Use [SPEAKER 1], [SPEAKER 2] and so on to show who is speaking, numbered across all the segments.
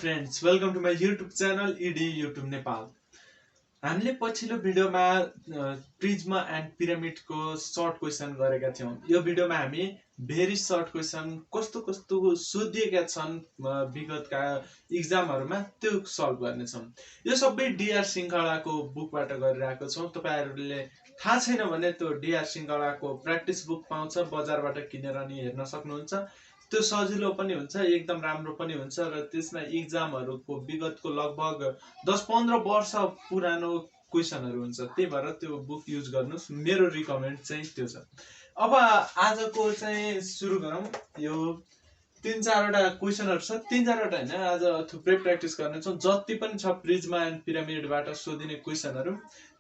[SPEAKER 1] Friends, welcome to my YouTube channel ED YouTube Nepal. हामीले पछिल्लो भिडियोमा प्रिज्म एन्ड पिरामिडको सर्ट क्वेसन गरेका थियौं। यो भिडियोमा हामी भेरी सर्ट क्वेसन कस्तो कस्तो सोधिएका छन् विगतका एक्जामहरुमा त्यो सल्भ गर्नेछौं। यो सबै डीआर श्रृंखलाको बुकबाट गरिरहेको छौं। तपाईहरुले थाहा छैन भने त्यो डीआर श्रृंखलाको प्र्याक्टिस बुक पाउँछ, बजारबाट किनेर नि हेर्न सक्नुहुन्छ। त्यो सजिलो पनि हुन्छ, एकदम राम्रो पनि हुन्छ र त्यसमा एक्जामहरुको विगतको लगभग 10-15 वर्ष पुरानो क्वेसनहरु हुन्छ। त्यही भएर त्यो बुक युज गर्नुस्। मेरो रिकमेन्ड चाहिँ त्यो छ। अब आजको चाहिँ सुरु गरौँ। यो 3-4 वटा क्वेसनहरु छ, 3-4 वटा हैन, आज थुप्रै प्र्याक्टिस गर्नेछौं। जति पनि छ प्रिज्म एन्ड पिरामिडबाट सोधिने क्वेसनहरु,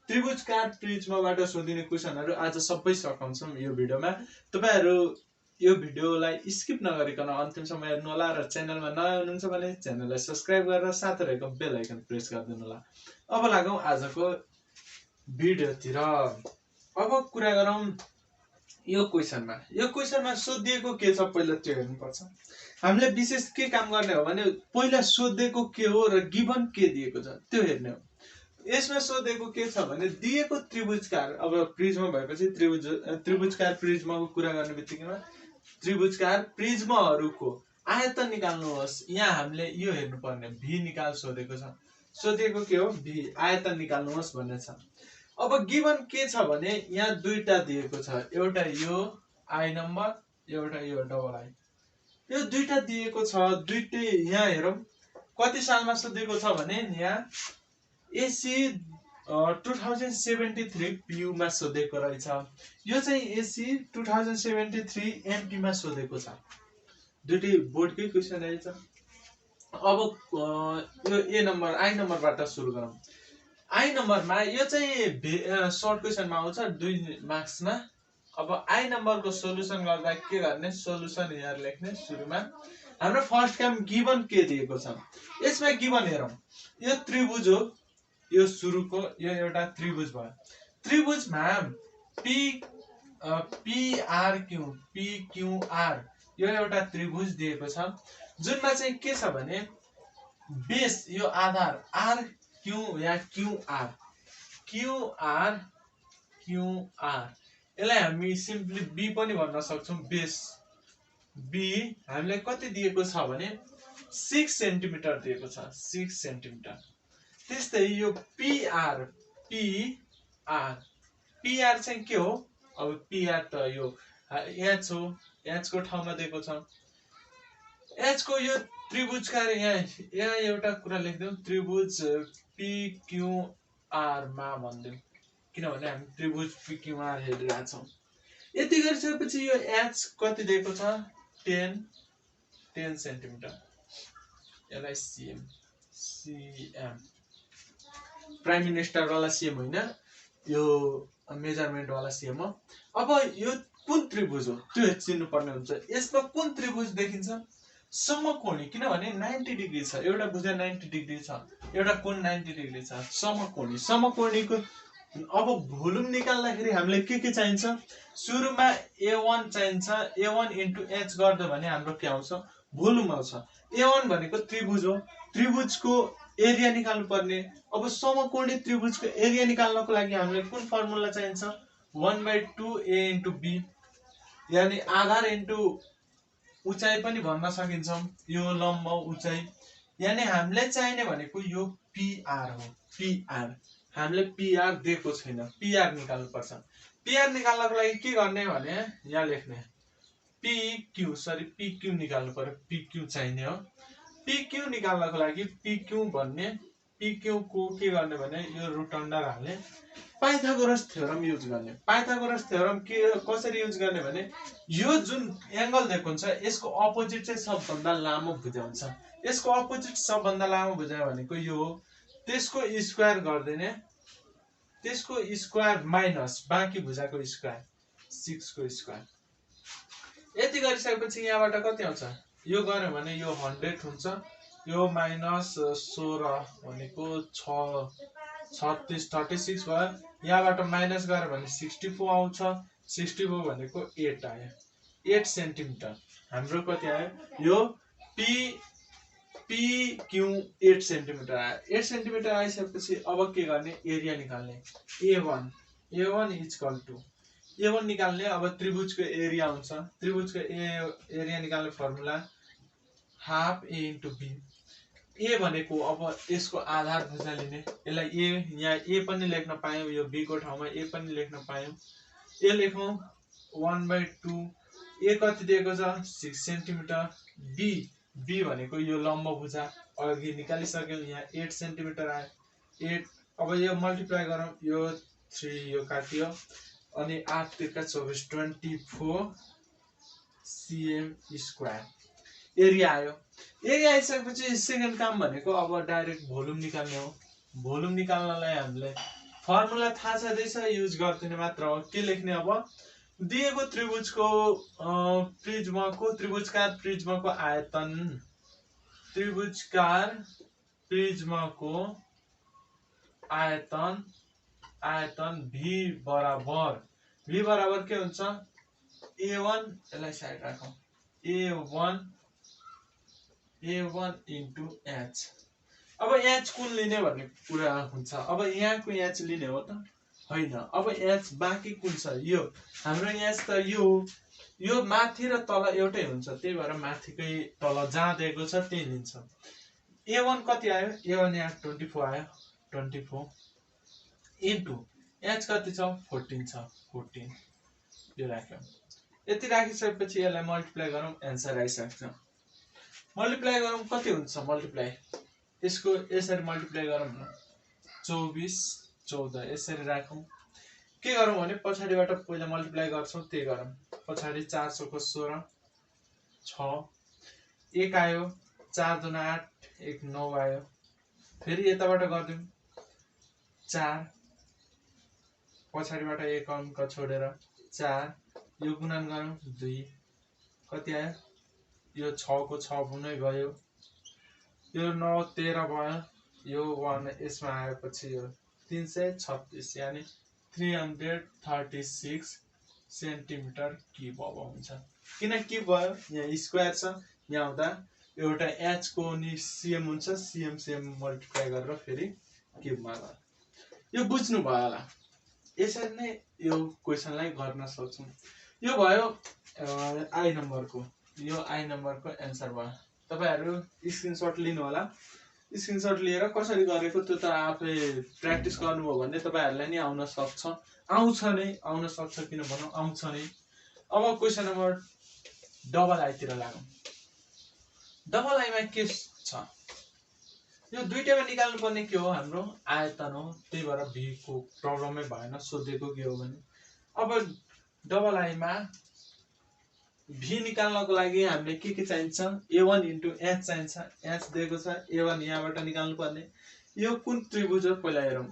[SPEAKER 1] त्रिभुजकार प्रिज्मबाट सोधिने क्वेसनहरु आज सबै सकाउँछौं यो भिडियोमा। तपाईहरु यो भिडियोलाई स्किप नगरिकन अन्तिमसम्म हेर्नु होला र च्यानलमा नयाँ हुनुहुन्छ भने च्यानललाई सब्स्क्राइब गरेर साथै रहेको बेल आइकन प्रेस गरिदिनु होला। अब लागौं आजको भिडियोतिर। अब कुरा गरौँ यो क्वेसनमा। यो क्वेसनमा सोधिएको के छ पहिला त्यो हेर्नुपर्छ। हामीले विशेष के काम गर्ने हो भने पहिला सोधेको के हो र गिभन के दिएको छ त्यो हेर्ने हो। यसमा सोधेको के छ भने दिएको त्रिभुजकार, अब प्रिज्म भएपछि त्रिभुजकार प्रिज्मको कुरा गर्ने बित्तिकैमा त्रिभुजकार प्रिज्महरुको आयतन निकाल्नुहोस्। यहाँ हामीले यो हेर्नुपर्ने भी निकाल सोधेको छ। सोधेको के हो? भी आयतन निकाल्नुहोस् भन्ने छ। अब गिभन के छ भने यहाँ दुईटा दिएको छ, एउटा यो आई नम्बर, एउटा यो डबल आई। यो दुईटा दिएको छ, दुईटै यहाँ हेरौं कति सालमा सोधेको छ भने यहाँ एसी 2073 PU मा सोधेको रहेछ। यो चाहिँ एसी 2073 MP मा सोधेको छ। दुईटै बोर्डकै क्वेसन आएछ। अब यो ए नम्बर आई नम्बरबाट सुरु गरौँ। आई नम्बरमा यो चाहिँ सर्ट क्वेसनमा आउँछ 2 मार्क्समा। अब आई नम्बरको सोलुसन गर्दा के गर्ने? सोलुसन यहाँ लेख्ने सुरुमा। हाम्रो फर्स्ट काम गिभन के दिएको छ। यसमा गिभन हेरौं। यो त्रिभुज हो, यो सुरुको यो एउटा त्रिभुज भयो। त्रिभुजमा PQR यो एउटा त्रिभुज दिएको छ, जुनमा चाहिँ के छ भने बेस यो आधार RQ या QR यसलाई हामी सिम्पली B पनि भन्न सक्छौं। बेस B हामीले कति दिएको छ भने 6 सेन्टिमिटर दिएको छ, 6 सेन्टिमिटर। त्यस्तै यो PR चाहिँ के हो? अब PR त यो H हो, H को ठाउँमा दिएको छ। H को यो त्रिभुजकार यहाँ एउटा कुरा लेख्दियौं, त्रिभुज PQR मा भन्दियौं, किनभने हामी त्रिभुज PQR हेरिरहेका छौं। यति गरिसकेपछि यो H कति दिएको छ? 10 सेन्टिमिटर। यसलाई CM प्राइम मिनिस्टर वाला सीएम होइन, यो मेजरमेन्ट वाला सीएम हो। अब यो कुन त्रिभुज हो त्यो चिन्नु पर्ने हुन्छ। यसमा कुन त्रिभुज देखिन्छ? समकोणी, किनभने 90 डिग्री छ। एउटा भुजा 90 डिग्री छ, एउटा कोण 90 डिग्री छ। समकोणी, समकोणीको अब भोल्युम निकाल्दाखेरि हामीले के चाहिन्छ? सुरुमा A1 चाहिन्छ। A1 * H गर्दा भने हाम्रो के आउँछ? भोल्युम आउँछ। A1 भनेको त्रिभुज हो, त्रिभुजको एरिया निकाल्नु पर्ने। अब समकोणी त्रिभुजको एरिया निकाल्नको लागि हामीले कुन फर्मुला चाहिन्छ? 1/2 A * B, यानी आधार इन्टु उचाइ पनि भन्न सकिन्छ। यो लम्ब उचाइ, यानी हामीले चाहिने भनेको यो PR हो। PR हामीले PR दिएको छैन, PR निकाल्नु पर्छ। PR निकाल्नको लागि के गर्ने भने यहाँ लेख्ने PQ निकाल्नु पर्यो। PQ चाहिने हो। PQ निकाल्नको लागि PQ भन्ने, PQ को के गर्ने भने यो रुट अन्डर हाल्ने, पाइथागोरस थ्योरम युज गर्ने। पाइथागोरस थ्योरम के कसरी युज गर्ने भने यो जुन एंगल दिएको हुन्छ यसको अपोजिट चाहिँ सबभन्दा लामो भुजा हुन्छ। यसको अपोजिट सबभन्दा लामो भुजा भनेको यो हो। त्यसको स्क्वायर गर्दिने, त्यसको स्क्वायर माइनस बाँकी भुजाको स्क्वायर, 6 को स्क्वायर। यति गरिसकेपछि यहाँबाट कति आउँछ? यो गर्यो भने यो 100 हुन्छ। यो माइनस 16 भनेको 36 36 भयो। यहाँबाट माइनस गर्यो भने 64 आउँछ। 64 भनेको 8 आयो, 8 सेन्टिमिटर। हाम्रो कति आयो? यो PQ 8 सेन्टिमिटर आयो। 8 सेन्टिमिटर आइसकेपछि अब के गर्ने, एरिया निकाल्ने। A1 इक्वल टु A1 निकाल्ने। अब त्रिभुजको एरिया हुन्छ, त्रिभुजको एरिया निकाल्ने formula half A into B। ए भनेको अब यसको आधार भुजा लिने, यसलाई ए, यहाँ ए पनि लेख्न पायौँ, यो बी को ठाउँमा ए पनि लेख्न पायौँ। ए लेखौँ 1/2। ए कति दिएको छ 6 सेन्टिमिटर। बी भनेको यो लम्ब भुजा अघि निकालिसक्यौँ, यहाँ 8 सेन्टिमिटर आयो। 8 अब यो मल्टिप्लाई गरौँ, यो 3 यो काटियो अनि 8 तिर्का 24 24 cm स्क्वायर एरिया आयो। एरिया आइसकेपछि सेकेन्ड काम भनेको अब डाइरेक्ट भोल्युम निकाल्ने हो। भोल्युम निकाल्नलाई हामीले फर्मुला थाहा छँदैछ, युज गरिदिने मात्र हो। के लेख्ने, अब दिएको त्रिभुजको त्रिभुजकार प्रिज्मको आयतन, त्रिभुजकार प्रिज्मको आयतन V बराबर के हुन्छ A1, यसलाई साइड राखौँ, A1 इन्टु H। अब H कुन लिने भन्ने कुरा हुन्छ। अब यहाँको H लिने हो त होइन, अब H बाँकी कुन छ, यो हाम्रो H त यो माथि र तल एउटै हुन्छ, त्यही भएर माथिकै तल जहाँ दिएको छ त्यही लिन्छ। A1 कति आयो, A1 यहाँ 24 आयो, 24 इन्टु H कति छ 14 छ, 14 यो राख्यौँ। यति राखिसकेपछि यसलाई मल्टिप्लाई गरौँ, एन्सर आइसक्छ। मल्टिप्लाई गरौँ, कति हुन्छ मल्टिप्लाई, यसको यसरी मल्टिप्लाई गरौँ न, 24 14 यसरी राखौँ। के गरौँ भने पछाडिबाट पहिला मल्टिप्लाई गर्छौँ, त्यही गरौँ। पछाडि 400 को 16 6 1 आयो, 4 दुना 8 1 9 आयो। फेरि यताबाट गर्दियौँ 4, पछाडिबाट 1 अङ्क छोडेर 4, यो गुणन गरौँ 2 कति आयो, यो 6 को 6 गुणै गयो, यो 9 13 भयो, यो 1 यसमा आएपछि यो 336 यानी 336 सेन्टिमिटर क्युब अब हुन्छ। किन क्युब भयो, यहाँ स्क्वायर छ, यहाँ हुँदा एउटा H को नि CM हुन्छ, CM मल्टिप्लाई गरेर फेरि क्युबमा गयो। यो बुझ्नु भयो होला। यसरी नै यो क्वेसनलाई गर्न सक्छौँ। यो भयो आई नम्बरको, यो आई नम्बरको एन्सर भयो। तपाईहरु स्क्रिनशट लिनु होला। स्क्रिनशट लिएर कसरी गरेको त्यो त आफै प्र्याक्टिस गर्नुभयो भने तपाईहरुलाई नि आउन सक्छ, आउँछ नै, आउन सक्छ किन भनौं, आउँछ नै। अब क्वेसन नम्बर डबल आई तिर लागौं। डबल आईमा के छ, यो दुईटैमा निकाल्नु पर्ने के हो, हाम्रो आयतन हो, त्यही भएर भी को प्रब्लमै भएन, सोधेको के हो भने। अब डबल आईमा भी निकाल्नको लागि हामीले के चाहिन्छ, A1 इन्टु H चाहिन्छ। H दिएको छ, A1 यहाँबाट निकाल्नु पर्ने। यो कुन त्रिभुज हो पहिला हेरौं,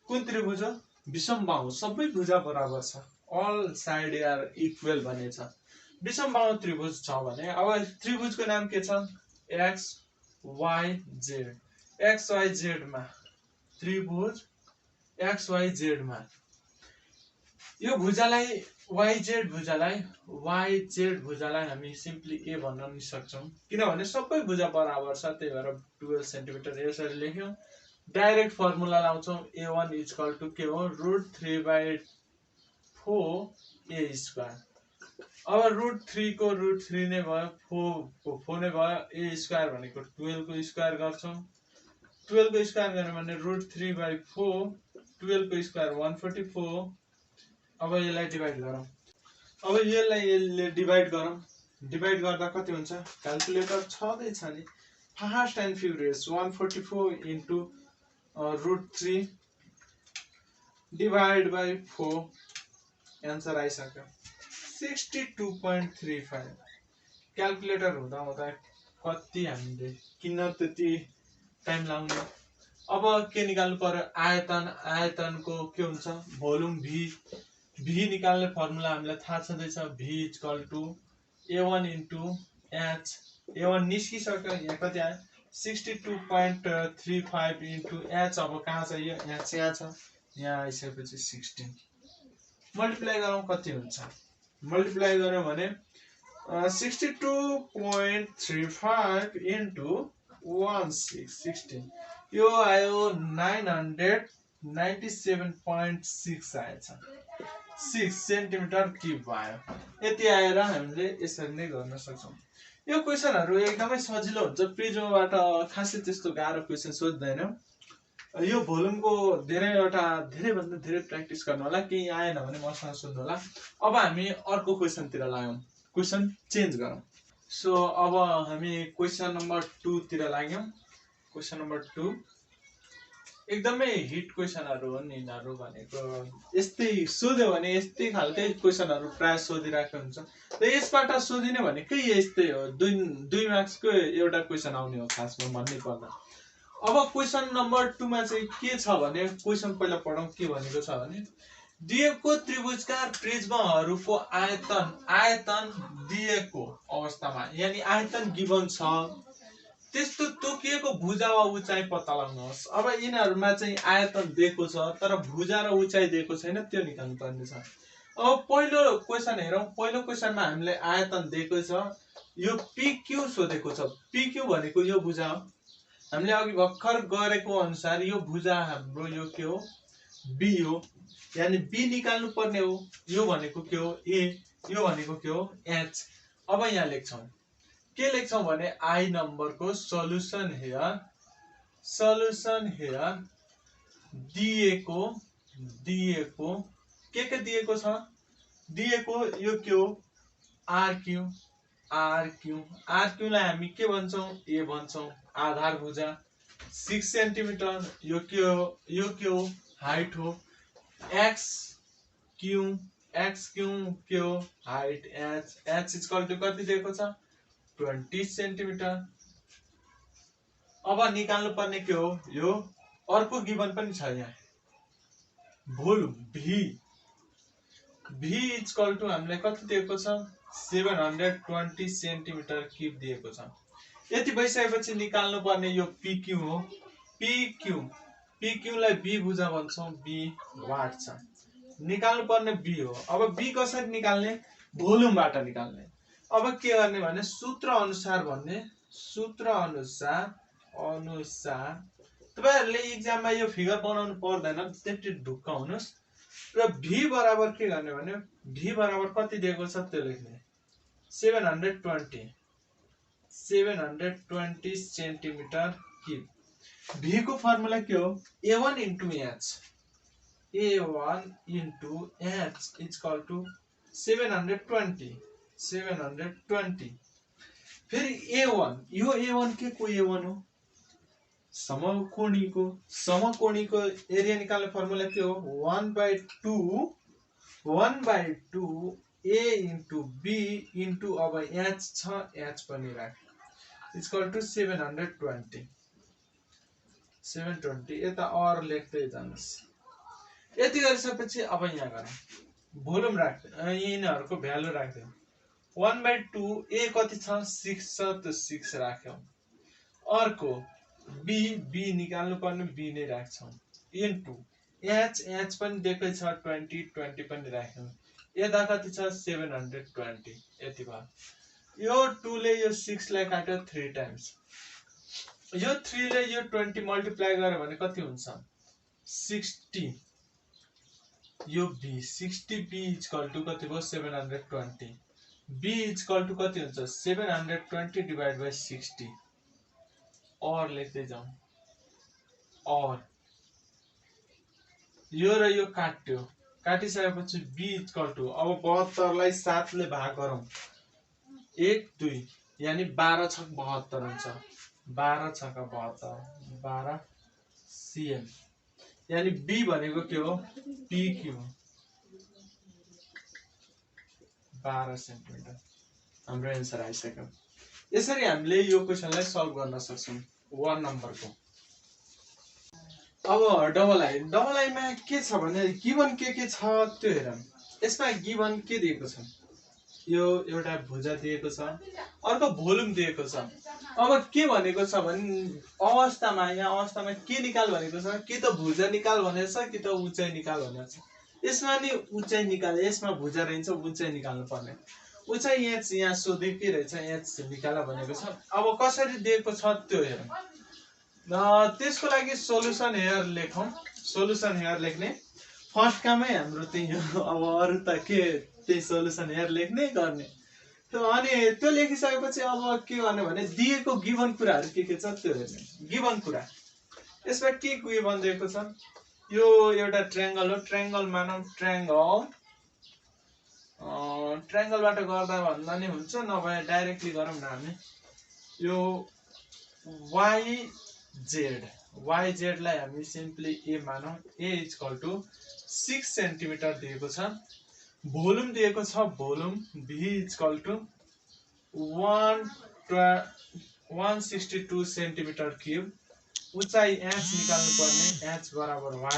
[SPEAKER 1] कुन त्रिभुज हो, विषम बाहु, सबै भुजा बराबर छ, अल साइड आर इक्वल भने छ। विषम बाहु त्रिभुज छ भने अब त्रिभुजको नाम के छ, XYZ। XYZ मा त्रिभुज XYZ मा यो भुजालाई YZ भुजालाई हामी सिम्पली A भन्न नि सक्छौं, किनभने सबै भुजा बराबर छ, त्यही भएर 12 सेन्टिमिटर यसरी लेख्यौं। डाइरेक्ट फर्मुला लाउँछौं, A1 इक्वल टु के हो, √3/4 A स्क्वायर। अब √3 को √3 नै भयो, 4 को 4 नै भयो, A स्क्वायर भनेको 12 को स्क्वायर गर्छौं। 12 को स्क्वायर गर्नु भने √3/4, 12 को स्क्वायर 144। अब यसलाई डिवाइड गरौँ। अब यसलाई डिवाइड गरौँ, डिवाइड गर्दा कति हुन्छ, क्याल्कुलेटर छँदै छ नि, fast and furious. 144 into √3 divide by 4, answer आइसक्यो 62.35। क्याल्कुलेटर हुँदा हुँदा कति हामीले किन त्यति टाइम लाग्ने। अब के निकाल्नु पर्यो, आयतनको के हुन्छ, भोल्युम भी निकाल्ने फर्मुला हामीलाई थाहा छँदैछ, V equal to A1 into H। A1 निस्किसक्यो, यहाँ कति आयो 62.35 इन्टु H। अब कहाँ छ यो, H यहाँ छ, यहाँ आइसकेपछि 16 मल्टिप्लाई गरौँ कति हुन्छ, मल्टिप्लाई गर्यो भने 62.35 इन्टु 16 यो आयो 997.6 आएछ 6 सेन्टिमिटर क्युब आयो। यति आएर हामीले यसरी नै गर्न सक्छौँ। यो क्वेसनहरु एकदमै सजिलो हुन्छ। प्रिज्मबाट खासै त्यस्तो गाह्रो क्वेसन सोध्दैन। यो भोल्युमको धेरै भन्दा धेरै प्र्याक्टिस गर्नु होला। केही आएन भने मसँग सोध्नु होला। अब हामी अर्को क्वेसनतिर लाग्यौं। क्वेसन चेन्ज गरौँ। सो अब हामी क्वेसन नम्बर 2 तिर लाग्यौं। क्वेसन नम्बर 2 एकदमै हिट क्वेसनहरु हो नि यिनीहरु भनेको। यस्तै सोध्यो भने यस्तै खालकै क्वेसनहरु प्राय सोधिराखेको हुन्छ। र यसबाट सोधिने भनेकै यस्तै हो। 2 मार्क्सको एउटा क्वेसन आउने हो खासमा भन्नै पर्दा। अब क्वेसन नम्बर 2 मा चाहिँ के छ भने क्वेसन पहिला पढौं। के भनेको छ भने दिएको त्रिभुजकार प्रिज्महरुको आयतन दिएको अवस्थामा यानी आयतन गिवन छ। त्यस्तो तोकिएको भुजा वा उचाइ पत्ता लगाउनुहोस्। अब यिनीहरुमा चाहिँ आयतन दिएको छ तर भुजा र उचाइ दिएको छैन, त्यो निकाल्नु पर्ने छ। अब पहिलो क्वेसन हेरौं। पहिलो क्वेसनमा हामीले आयतन दिएको छ। यो PQ सोधेको छ। PQ भनेको यो भुजा हो। हामीले अघि भर्खर गरेको अनुसार यो भुजा हाम्रो यो के हो B हो। यानी B निकाल्नु पर्ने हो। यो भनेको के हो A, यो भनेको के हो H। अब यहाँ लेख्छौं। के लेख्छौं भने I नम्बरको सल्युसन हियर दिएको के दिएको छ। दिएको यो के हो RQ लाई हामी के भन्छौं A भन्छौं। आधार भुजा 6 सेन्टिमिटर। यो के हो हाइट हो। XQ के हो हाइट H इक्वल टु कति दिएको छ 20 सेन्टिमिटर। अब निकाल्नु पर्ने के हो यो अर्को गिवन पनि छ यहाँ भोल्युम V इक्वल टु हामीले कति दिएको छ 720 सेन्टिमिटर क्युब दिएको छ। यति भइसकेपछि निकाल्नु पर्ने यो PQ हो। PQ लाई B भुजा भन्छौं। B वाट छ। निकाल्नु पर्ने B हो। अब B कसरी निकाल्ने भोल्युमबाट निकाल्ने। अब के गर्ने भने सूत्र अनुसार तपाईहरुले एक्जाममा यो फिगर बनाउनु पर्दैन। त्यति ढुक्क हुनुस्। र V बराबर के गर्ने भने V बराबर कति दिएको छ त्यो लेख्ने 720 सेन्टिमिटर क्युब। V को फर्मुला के हो A1 into H equal to 720। फेरि A1 यो A1 के को A1 हो समकोणीको एरिया निकाल्ने फर्मुला के हो 1/2 A into B into अब H छ H पनि राख इक्वल टु 720 यता और लेख्दै जानुस्। यति गरिसकेपछि अब यहाँ गरौँ भोल्युम राख्दै यिनीहरुको भ्यालु राख्दै 1/2 A कति छ 6 छ त्यो 6 राख्यौ। अर्को B निकाल्नु पर्ने B नै राख्छौं इन्टु H पनि दिएकै छ 20 पनि राख्यौ। यता कति छ 720 यति भयो। यो 2 ले यो 6 लाई काट्यो 3 टाइम्स। यो 3 ले यो 20 मल्टिप्लाई गर्यो भने कति हुन्छ 60। यो B 60 B इक्वल टु कति भयो 720। B इक्वल टु कति हुन्छ 720 डिवाइड बाइ 60 और लेख्दै जाउँ। और यो र यो काट्यो। काटिसकेपछि B इक्वल टु अब 72 लाई 7 ले भाग गरौँ 1 2 यानी 12 छक 72 हुन्छ। 12 छक 72 cm यानी B भनेको के हो PQ 12 सेन्टिमिटर। हाम्रो आन्सर आइसक्यो। यसरी हामीले यो क्वेशनलाई सल्भ गर्न सक्छौं 1 नम्बरको। अब डबल आईमा के छ भने गिवन के छ त्यो हेरौँ। यसमा गिवन के दिएको छ यो एउटा भुजा दिएको छ अर्को भोल्युम दिएको छ। अब के भनेको छ भने यहाँ अवस्थामा के निकाल भनेको छ कि त भुजा निकाल भनेको छ कि त उचाइ निकाल भनेको छ। यसमा नि उचाइ निकाल यसमा भुजा रहन्छ उचाइ निकाल्नु पर्ने। उ चाहिँ यहाँ सोधेकै रहेछ एच निकाल भनेको छ। अब कसरी दिएको छ त्यो हेरौँ। त्यसको लागि सोलुसन हेयर लेखौँ। सोलुसन हेयर लेख्ने फर्स्ट कामै हाम्रो त्यही हो। अब अरू त के त्यही सोलुसन हेयर लेख्नै गर्ने। अनि त्यो लेखिसकेपछि अब के गर्ने भने दिएको गिभन कुराहरू के छ त्यो हेर्ने। गिभन कुरा यसमा के गिभन दिएको छ, यो एउटा ट्रायंगल हो। ट्रायंगल मानौँ ट्रायंगल। ट्रायंगलबाट गर्दा भन्दा नि हुन्छ, नभए डाइरेक्टली गरौँ न हामी। यो YZ लाई हामी सिम्पली ए मानौँ। ए इक्वल टु 6 सेन्टिमिटर दिएको छ। भोल्युम दिएको छ, volume V equal to 162 centimetre cube. उचाइ एच निकाल्नु पर्ने, एच बराबर वाट छ।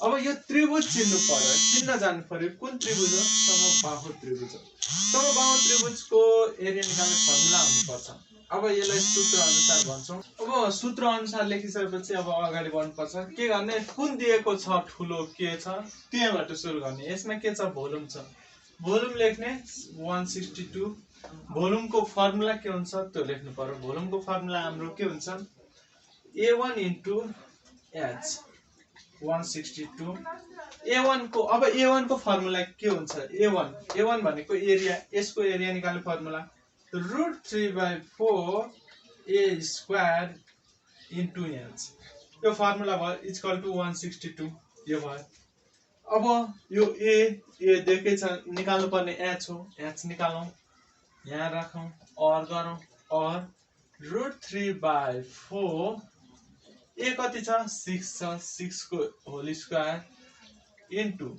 [SPEAKER 1] अब यो त्रिभुज चिन्नु पर्यो, चिन्न जानु पर्यो। कुन त्रिभुज हो? समबाहु त्रिभुज हो। समबाहु त्रिभुजको एरिया निकाल्ने फर्मुला हुनुपर्छ। अब यसलाई सूत्र अनुसार भन्छौँ। अब सूत्र अनुसार लेखिसकेपछि अब अगाडि बढ्नुपर्छ। के गर्ने, कुन दिएको छ ठुलो के छ त्यहाँबाट सुरु गर्ने। यसमा के छ, भोल्युम छ। भोल्युम लेख्ने 162। भोल्युमको फर्मुला के हुन्छ त्यो लेख्नु पर्यो। भोल्युमको फर्मुला हाम्रो के हुन्छ, A1 इन्टु H 162। A1 को अब A1 को फर्मुला के हुन्छ, A1 भनेको एरिया, यसको एरिया निकाल्ने formula √3/4 A square into H। यो फर्मुला भयो इक्वल टु 162। यो भयो। अब यो ए दिएकै छ, निकाल्नु पर्ने H हो। H निकालौँ, यहाँ राखौँ, और गरौँ, और √3/4 ए कति छ, 6 छ। 6 को whole square into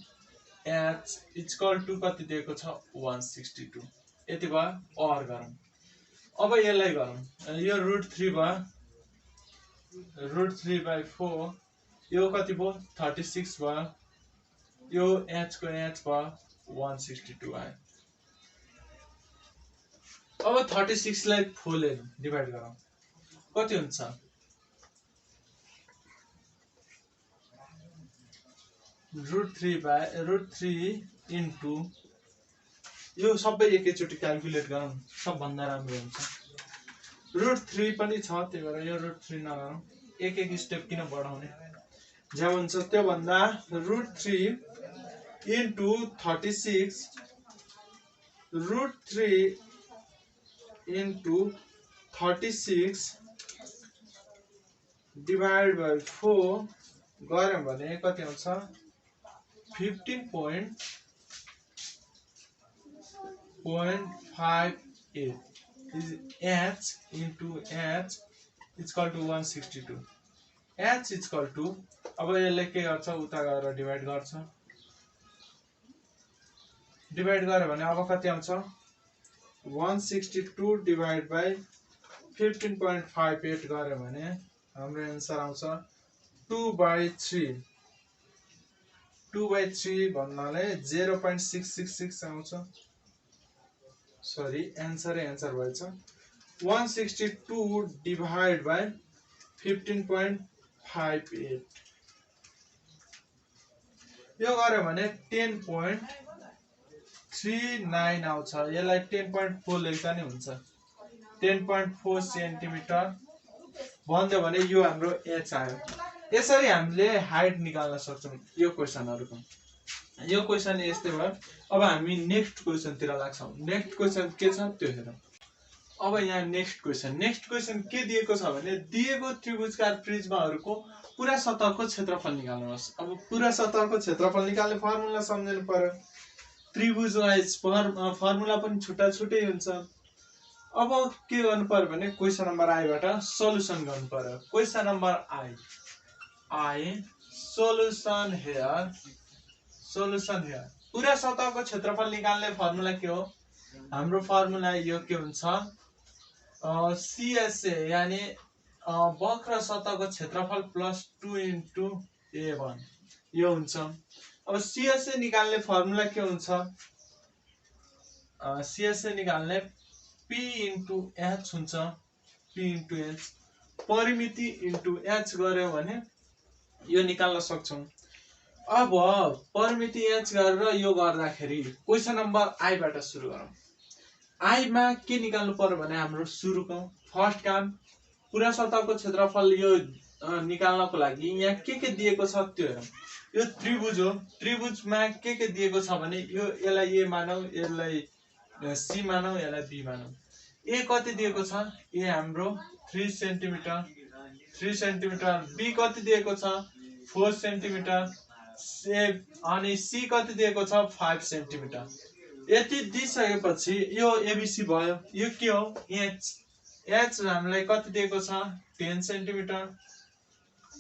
[SPEAKER 1] H equal to कति दिएको छ, 162। यति भयो, और गरौँ। अब यसलाई गरौँ। यो √3 भयो, √3/4 यो कति भयो, 36 भयो। यो H को H भयो 162 आयो। अब 36 लाई 4 ले डिभाइड गरौँ, कति हुन्छ, √3 इन्टु यो सबै एकैचोटि क्याल्कुलेट गरौँ, सबभन्दा राम्रो हुन्छ। √3 पनि छ, त्यही भएर यो √3 नगरौँ। एक स्टेप किन बढाउने, जब हुन्छ त्यो भन्दा √3 इन्टु 36 √3 इन्टु 36 डिभाइड बाई 4 गऱ्यौँ भने कति हुन्छ, 15.58 H into H equal to 162। H equal to अब यसले के गर्छ, उता गएर डिभाइड गर्छ। डिभाइड गर्यो भने अब कति आउँछ, 162 डिभाइड बाई 15.58 गऱ्यो भने हाम्रो एन्सर आउँछ 2/3। 2/3 भन्नाले 0.666 आउँछ। सरी, एन्सर भएछ 162 डिभाइड बाई 15.58। यो गर्यो भने 10.39 आउँछ। यसलाई 10.4 लेख्दा नि हुन्छ। 10.4 सेन्टिमिटर भन्यो भने यो हाम्रो एच आयो। यसरी हामीले हाइट निकाल्न सक्छौं यो क्वेशनहरुको। यो क्वेशन यस्तै भयो। अब हामी नेक्स्ट क्वेशनतिर लाग्छौं। नेक्स्ट क्वेशन के छ त्यो हेरौं। अब यहाँ नेक्स्ट क्वेशन के दिएको छ भने दिएको त्रिभुजकार प्रिज्माहरुको पूरा सतहको क्षेत्रफल निकाल्नुहोस्। अब पूरा सतहको क्षेत्रफल निकाल्ने फर्मुला सम्झनु पर्यो। त्रिभुज वाइज फर्मुला पनि छुट्टा छुट्टै हुन्छ। अब के गर्नु पर्यो भने क्वेशन नम्बर आई बाट सोलुसन गर्नु पर्यो। Question number I solution here. पूरा सतहको क्षेत्रफल निकाल्ने फर्मुला के हो? हाम्रो फर्मुला यो के हुन्छ? CSA यानी वक्र सतहको क्षेत्रफल प्लस 2 इन्टु A1 यो हुन्छ। अब CSA निकाल्ने फर्मुला के हुन्छ? CSA निकाल्ने P इन्टु H हुन्छ। P इन्टु H परिमिति इन्टु H गर्यो भने यो निकाल्न सक्छौं। अब परिमिति एच गरेर यो गर्दाखेरि क्वेसन नम्बर आई बाट सुरु गरौँ। आई मा के निकाल्नु पर्यो भने हाम्रो सुरुको फर्स्ट काम पूरा सतहको क्षेत्रफल यो निकाल्नको लागि यहाँ के दिएको छ त्यो हेरौँ। यो त्रिभुज हो, त्रिभुजमा के दिएको छ भने यो यसलाई ए मानौ, यसलाई सी मानौ, यसलाई बी मानौ। ए कति दिएको छ, ए हाम्रो 3 सेन्टिमिटर, 3 सेन्टिमिटर, बी कति दिएको छ 4 सेन्टिमिटर, अनि सी कति दिएको छ 5 सेन्टिमिटर। यति दिइसकेपछि यो एबीसी भयो। यो के हो, एच, एच हामीलाई कति दिएको छ 10 सेन्टिमिटर,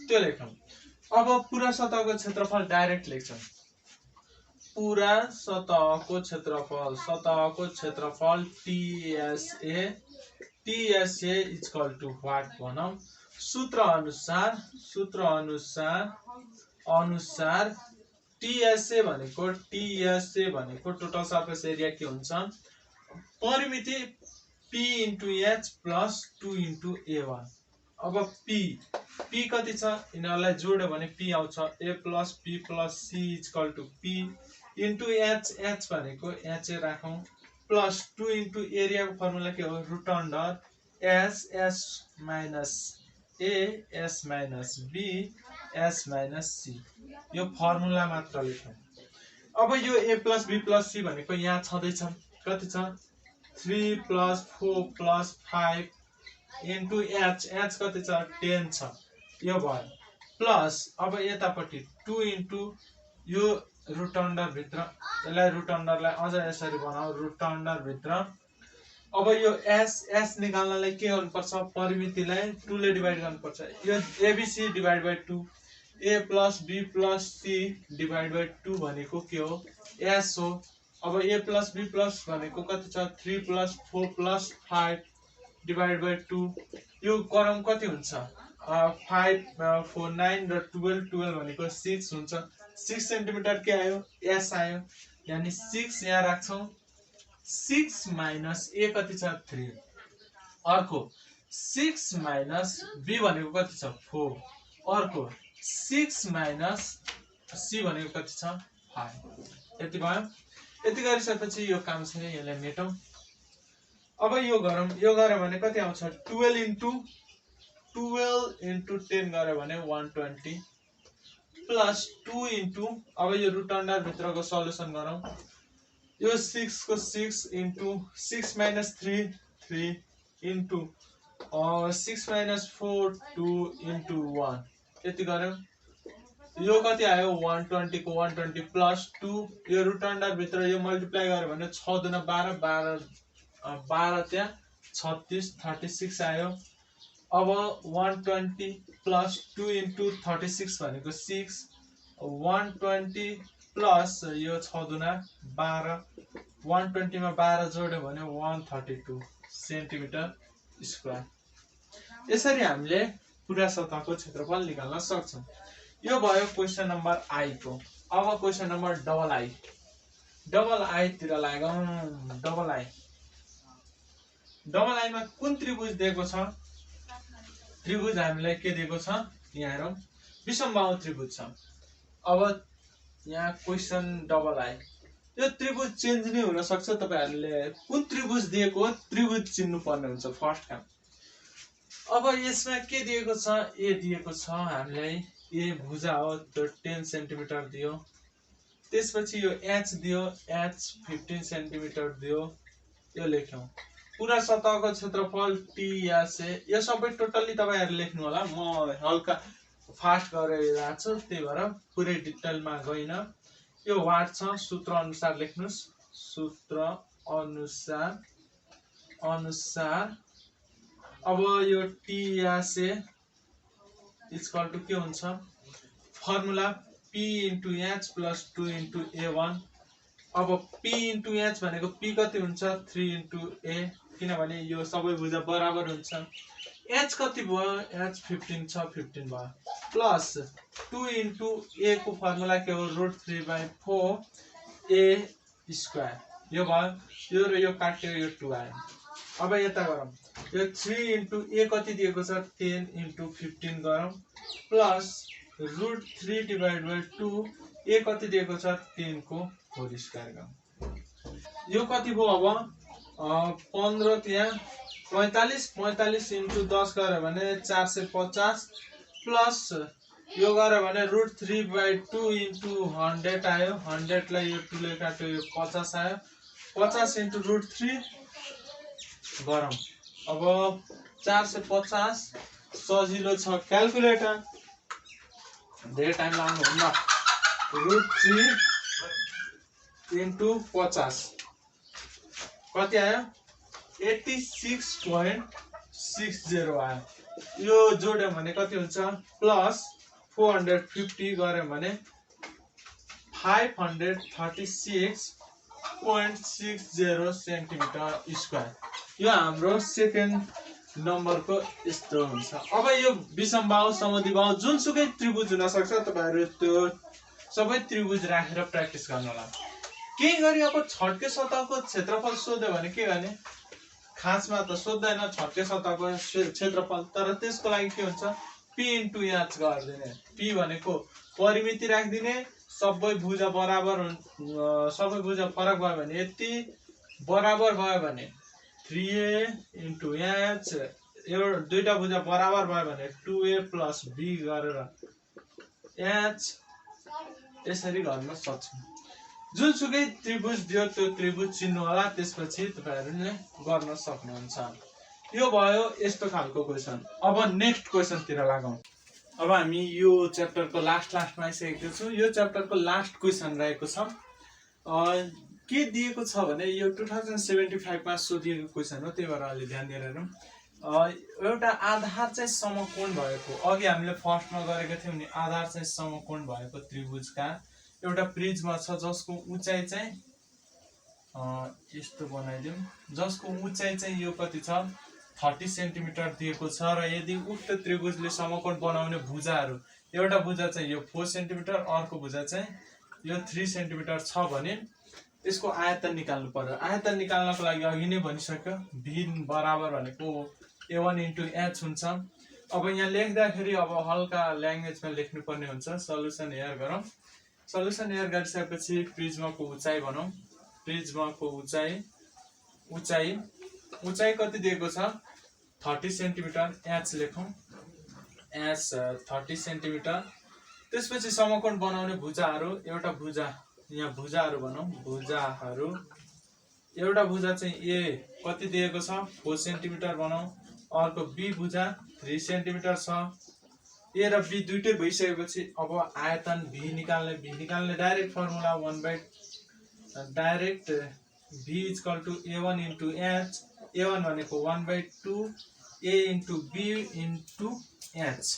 [SPEAKER 1] त्यो लेखौँ। अब पूरा सतहको क्षेत्रफल डाइरेक्ट लेख्छौँ। पूरा सतहको क्षेत्रफल, सतहको क्षेत्रफल TSA, TSA equal to what भनौँ, सूत्र अनुसार टीएसए भनेको टोटल सरफेस एरिया के हुन्छ, परिमिति P into H plus 2 into ए1। अब पी कति छ, यिनीहरूलाई जोड्यो भने पी आउँछ, A plus P plus C equal to P into H, H भनेको एच राखौँ, प्लस 2 इन्टु एरियाको फर्मुला के हो, root under S, S minus A, S minus B, S minus C. यो फर्मुला मात्र लेखौँ। अब यो A plus B plus C भनेको यहाँ छँदैछ, कति छ 3 plus 4 plus 5 into H, H कति छ 10 छ, यो भयो, प्लस अब यतापट्टि 2 इन्टु यो रुट अन्डर भित्र, यसलाई रुट अन्डरलाई अझ यसरी बनाऊ, रुट अन्डर भित्र। अब यो एस, एस निकाल्नलाई के गर्नुपर्छ, परिमितिलाई 2 ले डिभाइड गर्नुपर्छ। यो ABC divide by 2, A plus B plus C divide by 2 भनेको के हो, एस हो। अब ए प्लस बी प्लस भनेको कति छ 3 प्लस 4 प्लस 5 डिभाइड बाइ 2, यो क्रम कति हुन्छ 5 4 9 र 12, 12 भनेको 6 हुन्छ। 6 सेन्टिमिटर के आयो, एस आयो, यानी 6 यहाँ राख्छौँ। 6 माइनस ए कति छ 3, अर्को 6 माइनस बी भनेको कति छ 4, अर्को 6 माइनस सी भनेको कति छ 5। यति भयो। यति गरिसकेपछि यो काम छैन, यसलाई मेटौँ। अब यो गरौँ, यो गऱ्यो भने कति आउँछ 12 इन्टु 10 गऱ्यो भने 120 प्लस 2 इन्टु, अब यो रुट अन्डर भित्रको सल्युसन गरौँ। यो 6 को 6 into 6 minus 3 3 into 6 minus 4 2 into 1, यति गऱ्यौँ। यो कति आयो 120 को 120 प्लस 2, यो रुट अन्डर भित्र यो मल्टिप्लाई गर्यो भने 6 दुना 12 12 त्यहाँ 36 36 आयो। अब 120 प्लस 2 इन्टु 36 भनेको 6, 120 प्लस यो 6 दुना 12, 120 मा 12 जोड्यो भने 132 सेन्टिमिटर स्क्वायर। यसरी हामीले पूरा सतहको क्षेत्रफल निकाल्न सक्छौँ। यो भयो क्वेसन नम्बर आई को। अब question number double I, double I तिर लागौँ। डबल आई, डबल आईमा कुन त्रिभुज दिएको छ, त्रिभुज हामीलाई के दिएको छ, यहाँ हेरौँ विषमबाहु त्रिभुज छ। अब यहाँ क्वेसन डबल आई, यो त्रिभुज चेन्ज नै हुन सक्छ, तपाईहरुले कुन त्रिभुज दिएको त्रिभुज चिन्नु पर्ने हुन्छ फर्स्ट काम। अब यसमा के दिएको छ, ए दिएको छ हामीलाई, ए भुजा हो, त्यो 10 सेन्टिमिटर दियो। त्यसपछि यो एच दियो, एच 15 सेन्टिमिटर दियो, यो लेख्यौं। पूरा सतहको क्षेत्रफल टीएसए, यो सबै टोटली तपाईहरुले लेख्नु होला, म हल्का फास्ट गरिरहेको छु, त्यही भएर पुरै डिटेलमा गइन। यो वाट छ, सूत्र अनुसार लेख्नुस्, सूत्र अनुसार। अब यो टीएसए इक्वल टु के हुन्छ, formula p into H plus 2 into a1। अब p इन्टु एच भनेको p कति हुन्छ 3 इन्टु a, किनभने यो सबै भुजा बराबर हुन्छ। h कति भयो, h 15 छ, 15 भयो, प्लस 2 इन्टु a को फर्मुला के हो, √3/4 a स्क्वायर। यो भयो, यो र यो काट्यो, यो 2 आयो। अब यता गरौँ, यो 3 इन्टु a कति दिएको छ 10 इन्टु 15 गरौँ, प्लस √3/2 ए कति दिएको छ 3 को होल स्क्वायर यो कति भयो अब 15 त्यहाँ 45 इन्टु 10 गरे भने 450 प्लस यो गरे भने √3/2 इन्टु 100 आयो 100 लाई यो 2 ले काट्यो यो 50 आयो 50 इन्टु √3 गरौँ अब 450 सजिलो छ क्याल्कुलेटर धेरै टाइम लाग्नु हुन्न √3 इन्टु 50 कति आयो 86.60 आयो यो जोड्यो भने कति हुन्छ प्लस 450 गर्यो भने 536.60 सेन्टिमिटर स्क्वायर यो हाम्रो सेकेन्ड नम्बरको यस्तो हुन्छ अब यो विषमबाहु समद्विबाहु जुनसुकै त्रिभुज हुन सक्छ तपाईहरु त्यो सबै त्रिभुज राखेर प्र्याक्टिस गर्नु होला केही गरी अब छड्के सतहको क्षेत्रफल सोध्यो भने के गर्ने खासमा त सोध्दैन छड्के सतहको क्षेत्रफल तर त्यसको लागि के हुन्छ p * h गर्दिने p भनेको परिमिति राख्दिने सबै भुजा बराबर सबै भुजा फरक भयो भने यति बराबर भयो भने 3a * h यो दुईटा भुजा बराबर भयो भने 2a + b गरेर h यसरी गर्न सक्छौं जुनसुकै त्रिभुज दियो त्यो त्रिभुज चिन्नु होला त्यसपछि तपाईहरुले गर्न सक्नुहुन्छ यो भयो यस्तो खालको क्वेशन अब नेक्स्ट क्वेशन तिर लागौं अब हामी यो च्याप्टरको लास्टमा आइसकेको छौं यो च्याप्टरको लास्ट क्वेशन रहेको छ के दिएको छ भने यो 2075 मा सोधिएको क्वेशन हो त्यही भएर अलि ध्यान दिएर हेरौं एउटा आधार चाहिँ समकोण भएको अघि हामीले फर्स्टमा गरेका थियौं नि आधार चाहिँ समकोण भएको त्रिभुजका एउटा प्रिज्म छ जसको उचाइ चाहिँ यस्तो बनाइदिउँ जसको उचाइ चाहिँ यो कति छ 30 सेन्टिमिटर दिएको छ र यदि उक्त त्रिभुजले समकोण बनाउने भुजाहरू एउटा भुजा चाहिँ यो 4 सेन्टिमिटर अर्को भुजा चाहिँ यो 3 सेन्टिमिटर छ भने यसको आयतन निकाल्नु पर्यो आयतन निकाल्नको लागि अघि नै भनिसक्यो v बराबर भनेको a1 * h हुन्छ अब यहाँ लेख्दाखेरि अब हल्का ल्याङ्ग्वेजमा लेख्नु पर्ने हुन्छ सल्युसन हेयर गरौँ सल्युसन हेयर गरिसकेपछि प्रिज्मको उचाइ भनौं प्रिज्मको उचाइ कति दिएको छ 30 सेन्टिमिटर h लेखौं h 30 सेन्टिमिटर त्यसपछि समकोण बनाउने भुजाहरू एउटा भुजा यहाँ भुजाहरू भनौं भुजाहरू एउटा भुजा चाहिँ a कति दिएको छ 4 सेन्टिमिटर बनाऊ अर्को b भुजा 3 सेन्टिमिटर छ a र b दुईटै भइसकेपछि अब आयतन v निकाल्ने direct formula 1/, direct v = a1 * h a1 भनेको 1/2 a * b * h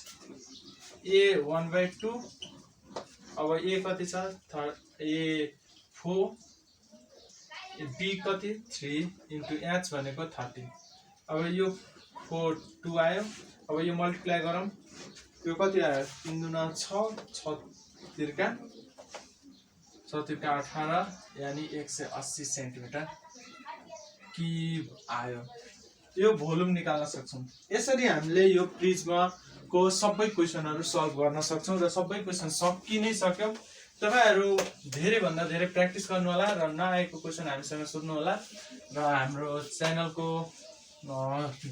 [SPEAKER 1] a 1/2 अब a कति छ a 4 b कति 3 * h भनेको 30 अब यो 4 2 आयो अब यो मल्टिप्लाई गरौँ यो कति आयो 3 * 6 6 तिरका 18 यानी 180 सेन्टिमिटर क्युब आयो यो भोल्युम निकाल्न सक्छौं यसरी हामीले यो प्रिज्मको सबै क्वेशनहरु सल्भ गर्न सक्छौं र सबै क्वेशन सकि नै सक्यौ तपाईहरु धेरै भन्दा धेरै प्र्याक्टिस गर्नु होला र नआएको क्वेशन हामीसँग सोध्नु होला र हाम्रो च्यानलको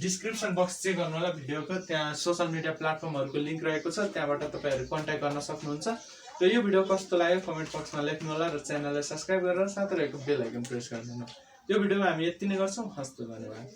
[SPEAKER 1] डिस्क्रिप्सन बक्स चेक गर्नु होला भिडियोको त्यहाँ सोशल मिडिया प्लेटफर्महरुको लिंक रहेको छ त्यहाँबाट तपाईहरु कन्ट्याक्ट गर्न सक्नुहुन्छ र यो भिडियो कस्तो लाग्यो कमेन्ट बक्समा लेख्नु होला र च्यानललाई सब्स्क्राइब गरेर साथै रहेको बेल आइकन प्रेस गर्नु होला यो भिडियोमा हामी यति नै गर्छौं हस्त धन्यवाद